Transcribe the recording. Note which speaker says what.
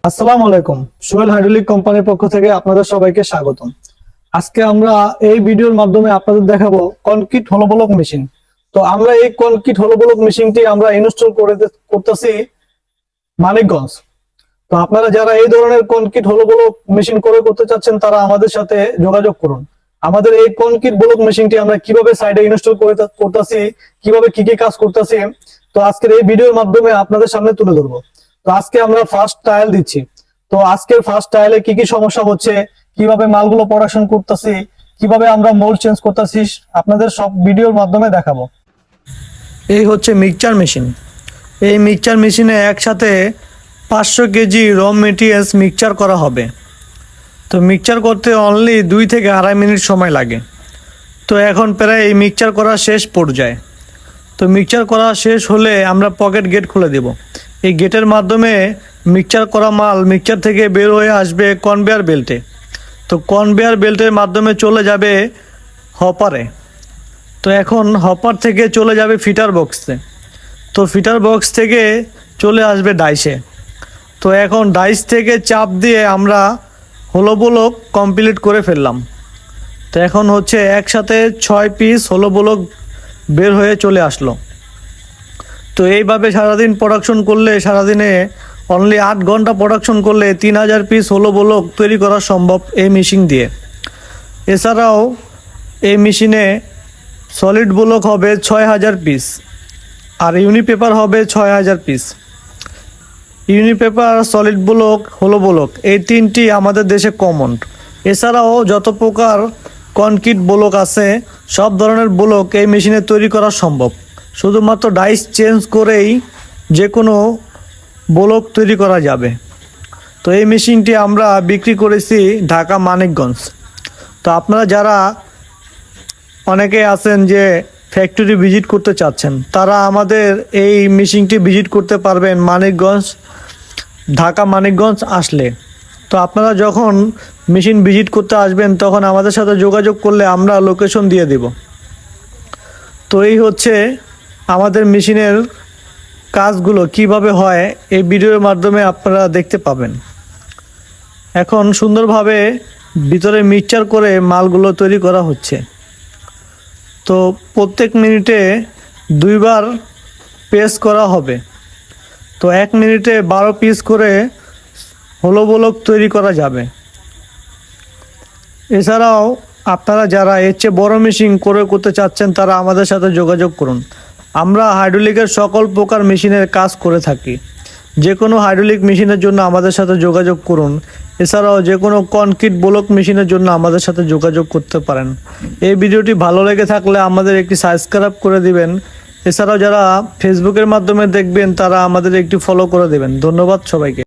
Speaker 1: আসসালামু আলাইকুম। সোহেল হাইড্রোলিক কোম্পানির পক্ষ থেকে আপনাদের সবাইকে স্বাগতম। আজকে আমরা এই ভিডিওর মাধ্যমে আপনাদের দেখাবো কনক্রিট হলো ব্লক মেশিন। তো আমরা এই কনক্রিট হলো ব্লক মেশিনটি আমরা ইনস্টল করতেছি মানিকগঞ্জ। তো আপনারা যারা এই ধরনের কনক্রিট হলো ব্লক মেশিন করতে চাচ্ছেন তারা আমাদের সাথে যোগাযোগ করুন। আমাদের এই কনক্রিট ব্লক মেশিনটি আমরা কিভাবে সাইডে ইনস্টল করতেছি, কিভাবে কি কি কাজ করতেছি, তো আজকের এই ভিডিওর মাধ্যমে আপনাদের সামনে তুলে ধরবো। তো আজকে আমরা ফার্স্ট ট্রায়াল দিচ্ছি। তো আজকের ফার্স্ট ট্রায়ালে কি কি সমস্যা হচ্ছে, কিভাবে মালগুলো প্রোডাকশন করতেছি, কিভাবে আমরা মোল্ড চেঞ্জ করতেছি, আপনাদের সব ভিডিওর মাধ্যমে দেখাবো। এই হচ্ছে মিক্সচার মেশিন। এই মিক্সচার মেশিনে একসাথে 500 কেজি র মেটেরিয়ালস মিক্সচার করা হবে। তো মিক্সচার করতে অনলি 2 থেকে 2.5 মিনিট সময় লাগে। তো এখন প্রায় এই মিক্সচার করা শেষ পর্যায়ে। তো মিক্সচার করা শেষ হলে আমরা পকেট গেট খুলে দেব। এই গেটের মাধ্যমে মিক্সচার করা মাল মিক্সচার থেকে বের হয়ে আসবে কনভেয়ার বেল্টে। তো কনভেয়ার বেল্টের মাধ্যমে চলে যাবে হপারে। তো এখন হপার থেকে চলে যাবে ফিটার বক্সে। তো ফিটার বক্স থেকে চলে আসবে ডাইসে। তো এখন ডাইস থেকে চাপ দিয়ে আমরা হলো ব্লক কমপ্লিট করে ফেললাম। তো এখন হচ্ছে একসাথে 6 পিস হলো ব্লক বের হয়ে চলে আসলো। তো এইভাবে সারাদিন প্রোডাকশন করলে, সারাদিনে অনলি 8 ঘন্টা প্রোডাকশন করলে 3000 পিস হলো ব্লক তৈরি করা সম্ভব এই মেশিন দিয়ে। এছাড়াও এই মেশিনে সলিড ব্লক হবে 6000 পিস, আর ইউনিপেপার হবে 6000 পিস। ইউনিপেপার, সলিড ব্লক, হলো ব্লক এই তিনটি আমাদের দেশে কমন। এছাড়াও যত প্রকার কনক্রিট ব্লক আছে সব ধরনের ব্লক এই মেশিনে তৈরি করা সম্ভব। শুধুমাত্র ডাইস চেঞ্জ করেই যে কোনো ব্লক তৈরি করা যাবে। তো এই মেশিনটি আমরা বিক্রি করেছি ঢাকা মানিকগঞ্জ। তো আপনারা যারা অনেকে আছেন যে ফ্যাক্টরি ভিজিট করতে চাচ্ছেন তারা আমাদের এই মেশিনটি ভিজিট করতে পারবেন মানিকগঞ্জ, ঢাকা মানিকগঞ্জ আসলে। তো আপনারা যখন মেশিন ভিজিট করতে আসবেন তখন আমাদের সাথে যোগাযোগ করলে আমরা লোকেশন দিয়ে দেব। তো এই হচ্ছে আমাদের মেশিনের কাজগুলো কিভাবে হয় এই ভিডিওর মাধ্যমে আপনারা দেখতে পাবেন। এখন সুন্দরভাবে ভিতরে মিক্সচার করে মালগুলো তৈরি করা হচ্ছে। তো প্রত্যেক মিনিটে 2 বার প্রেস করা হবে। তো 1 মিনিটে 12 পিস করে হলো ব্লক তৈরি করা যাবে। এছাড়াও আপনারা যারা এর চেয়ে বড় মেশিন করতে চাচ্ছেন তারা আমাদের সাথে যোগাযোগ করুন। আমরা হাইড্রোলিকের সকল প্রকার মেশিনের কাজ করে থাকি। যে কোনো হাইড্রোলিক মেশিনের জন্য আমাদের সাথে যোগাযোগ করুন। এছাড়াও যে কোনো কনক্রিট ব্লক মেশিনের জন্য আমাদের সাথে যোগাযোগ করতে পারেন। এই ভিডিওটি ভালো লেগে থাকলে আমাদের একটি সাবস্ক্রাইব করে দিবেন। এছাড়াও যারা ফেসবুকের মাধ্যমে দেখবেন তারা আমাদের একটি ফলো করে দেবেন। ধন্যবাদ সবাইকে।